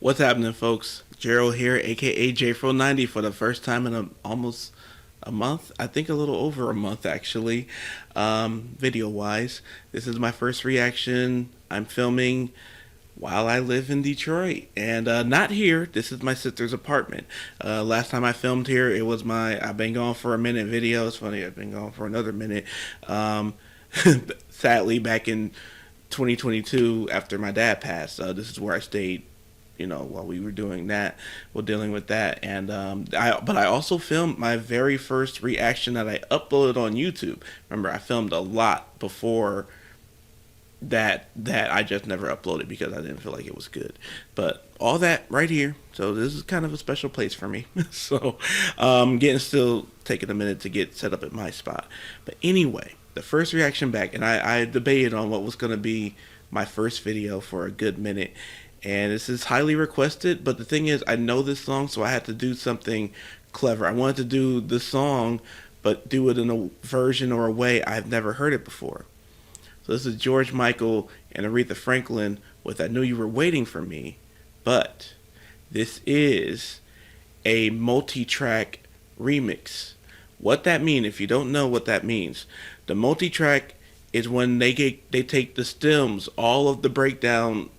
What's happening, folks? Gerald here, aka JFro90, for the first time in almost a month. I think a little over a month, actually, video wise. This is my first reaction. I'm filming while I live in Detroit, and not here. This is my sister's apartment. Last time I filmed here, it was my I've been gone for a minute video. It's funny, I've been gone for another minute. Sadly, back in 2022, after my dad passed, this is where I stayed, while we were doing that, while dealing with that. And I also filmed my very first reaction that I uploaded on YouTube. Remember, I filmed a lot before that I just never uploaded because I didn't feel like it was good. But all that right here. So this is kind of a special place for me. So still taking a minute to get set up at my spot. But anyway, the first reaction back, and I debated on what was going to be my first video for a good minute. And this is highly requested, but the thing is, I know this song, so I had to do something clever. I wanted to do the song, but do it in a version or a way I've never heard it before. So this is George Michael and Aretha Franklin with I Knew You Were Waiting for Me, but this is a multi-track remix. What that means, if you don't know what that means, the multi-track is when they take the stems, all of the breakdown,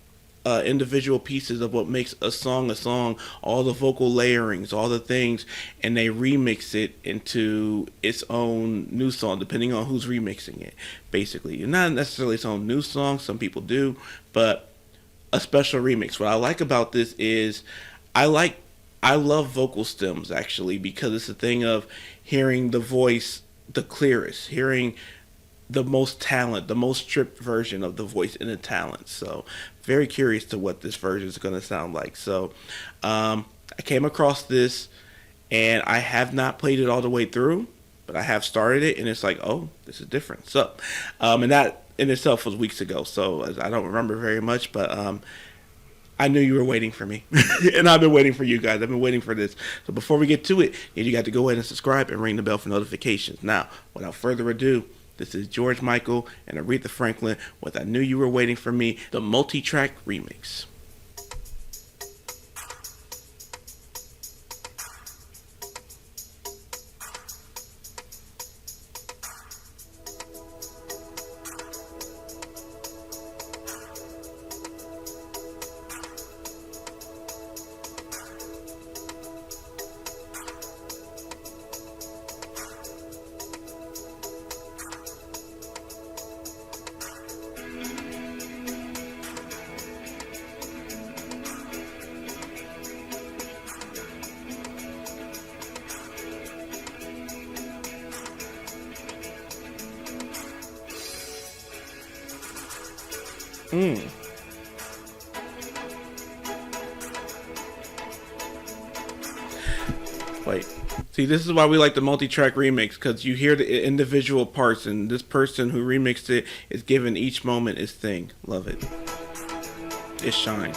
individual pieces of what makes a song, all the vocal layerings, all the things, and they remix it into its own new song, depending on who's remixing it. Basically, not necessarily its own new song, some people do, but a special remix. What I like about this is I love vocal stems, actually, because it's a thing of hearing the voice the clearest, hearing the most talent, the most stripped version of the voice in the talent. So very curious to what this version is going to sound like. So I came across this, and I have not played it all the way through, but I have started it, and it's like, oh, this is different. So and that in itself was weeks ago, so I don't remember very much, but I knew you were waiting for me, and I've been waiting for you guys. I've been waiting for this. So before we get to it, you got to go ahead and subscribe and ring the bell for notifications. Now, without further ado, this is George Michael and Aretha Franklin with I Knew You Were Waiting for Me, the multi-track remix. Wait. See, this is why we like the multi-track remix, because you hear the individual parts, and this person who remixed it is giving each moment its thing. Love it. It's shine.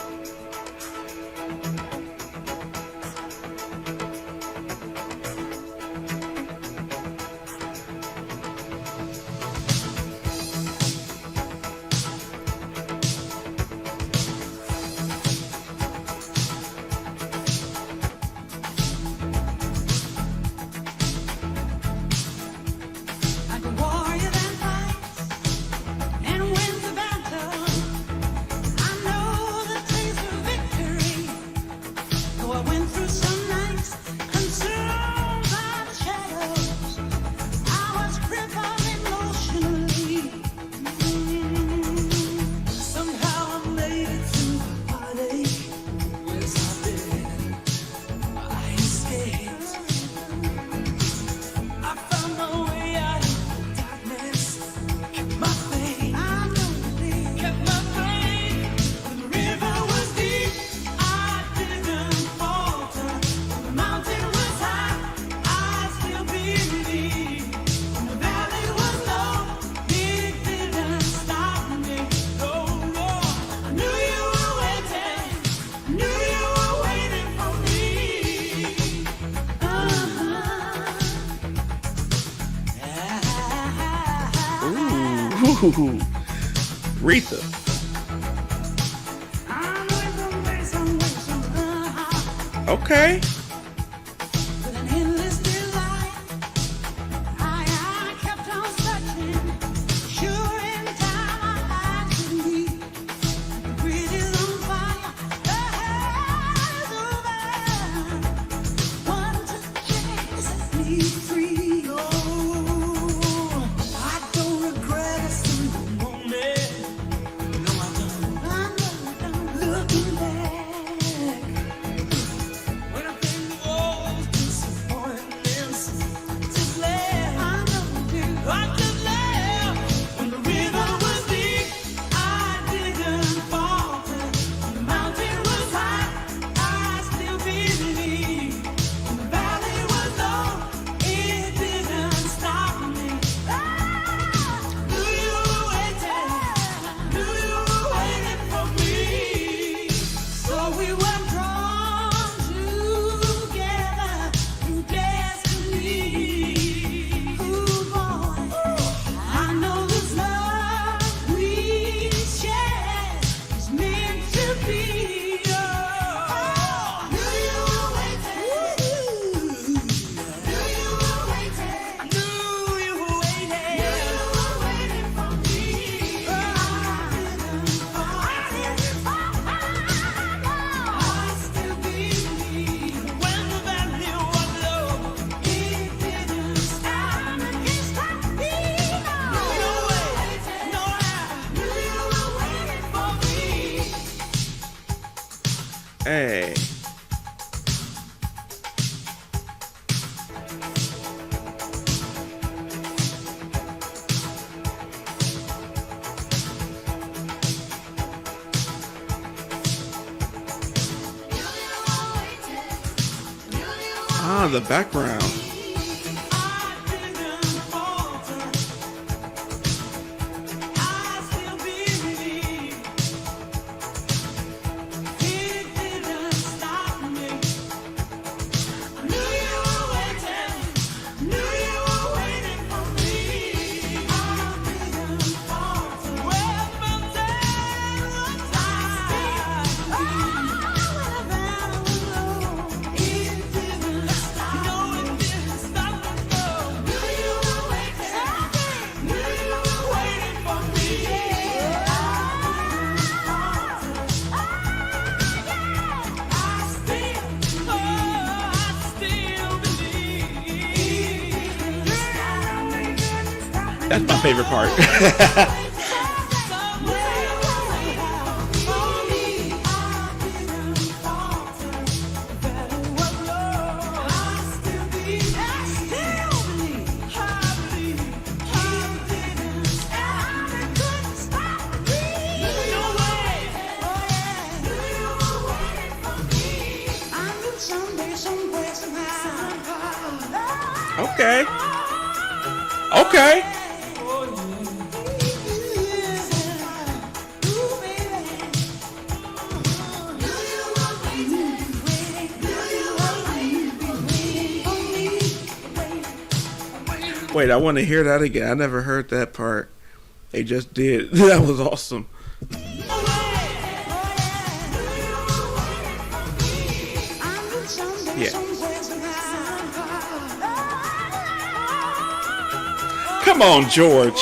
Ooh, Aretha. Okay. Hey. Ah, the background. That's my favorite part. Okay. Okay. Wait, I want to hear that again. I never heard that part. They just did. That was awesome. Yeah. Come on, George.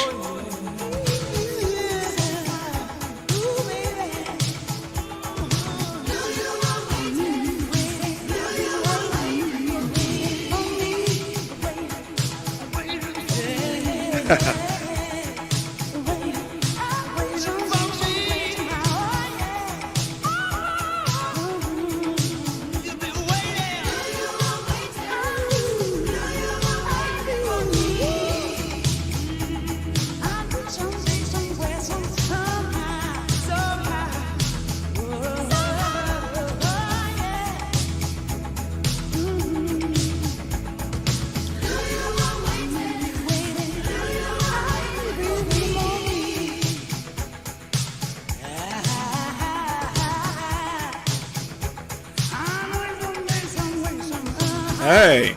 Hey.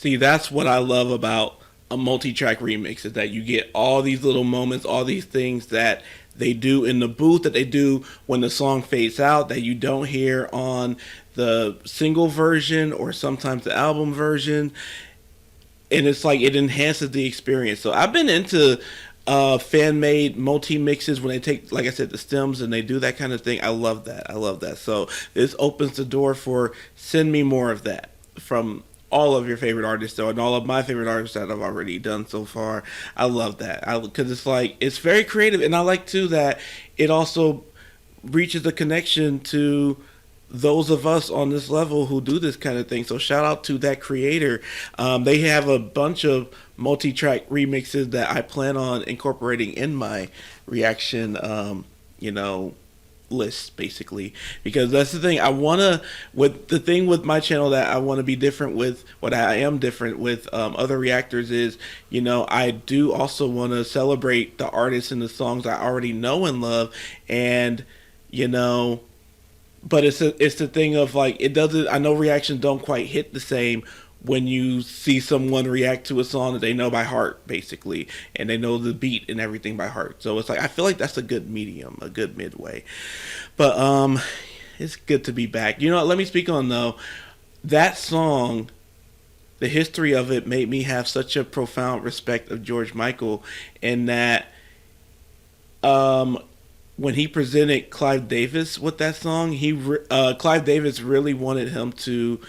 See, that's what I love about a multi-track remix is that you get all these little moments, all these things that they do in the booth that they do when the song fades out that you don't hear on the single version or sometimes the album version, and it's like it enhances the experience. So I've been into fan made multi mixes when they take, like I said, the stems and they do that kind of thing. I love that. I love that. So this opens the door for send me more of that from all of your favorite artists, though, and all of my favorite artists that I've already done so far. I love that because it's like it's very creative, and I like too that it also reaches a connection to those of us on this level who do this kind of thing. So shout out to that creator. They have a bunch of multi-track remixes that I plan on incorporating in my reaction, you know, list basically, because that's the thing I want to with the thing with my channel that I want to be different with what I am different with other reactors is, you know, I do also want to celebrate the artists and the songs I already know and love, and you know, but it's the thing of like it doesn't. I know reactions don't quite hit the same when you see someone react to a song that they know by heart, basically, and they know the beat and everything by heart. So it's like I feel like that's a good medium, a good midway. But it's good to be back. You know what? Let me speak on though that song. The history of it made me have such a profound respect of George Michael, in that when he presented Clive Davis with that song, Clive Davis really wanted him to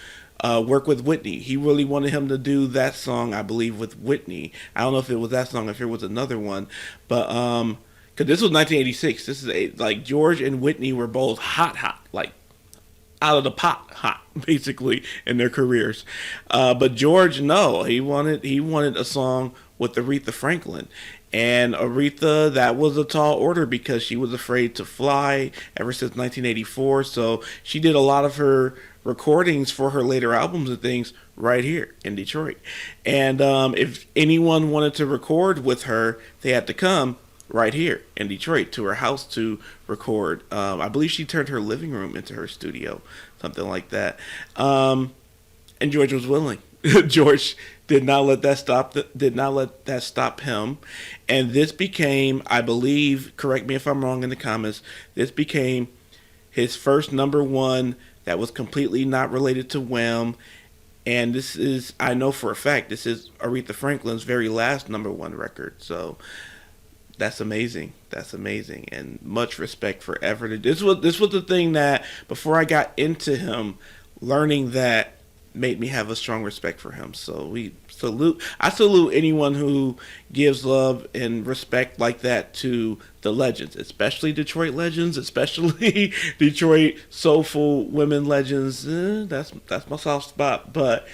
work with Whitney. He really wanted him to do that song, I believe, with Whitney. I don't know if it was that song, if it was another one, but because this was 1986. This is like George and Whitney were both hot, like out of the pot, hot, basically in their careers. But George, no, he wanted a song with Aretha Franklin. And Aretha, that was a tall order because she was afraid to fly ever since 1984. So she did a lot of her recordings for her later albums and things right here in Detroit. And if anyone wanted to record with her, they had to come right here in Detroit to her house to record. I believe she turned her living room into her studio, something like that. And George was willing. George did not let that stop him, and this became, I believe, correct me if I'm wrong in the comments, this became his first number one that was completely not related to Wham, and this is, I know for a fact, this is Aretha Franklin's very last number one record. So that's amazing. That's amazing, and much respect forever. This was the thing that before I got into him, learning that made me have a strong respect for him. So I salute anyone who gives love and respect like that to the legends, especially Detroit legends, especially Detroit soulful women legends. That's my soft spot. But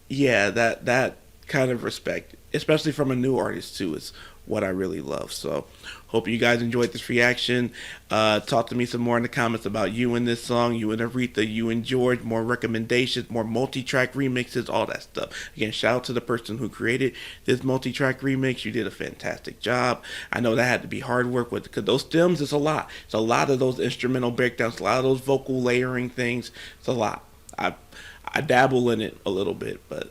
yeah, that kind of respect, especially from a new artist too, is what I really love. So hope you guys enjoyed this reaction. Talk to me some more in the comments about you and this song, you and Aretha, you and George, more recommendations, more multi-track remixes, all that stuff. Again, shout out to the person who created this multi-track remix. You did a fantastic job. I know that had to be hard work with, because those stems is a lot. It's a lot of those instrumental breakdowns, a lot of those vocal layering things. It's a lot. I dabble in it a little bit, but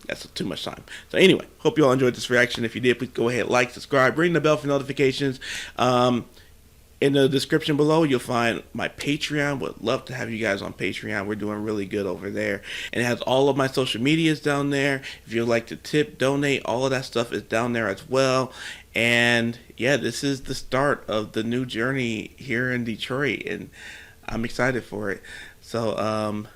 that's too much time. So anyway, hope you all enjoyed this reaction. If you did, please go ahead, like, subscribe, ring the bell for notifications. In the description below, you'll find my Patreon. Would love to have you guys on Patreon. We're doing really good over there. And it has all of my social medias down there. If you'd like to tip, donate, all of that stuff is down there as well. And yeah, this is the start of the new journey here in Detroit, and I'm excited for it. So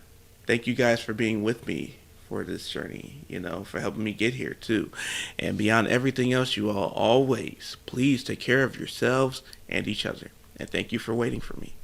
thank you guys for being with me for this journey, you know, for helping me get here too. And beyond everything else, you all always please take care of yourselves and each other. And thank you for waiting for me.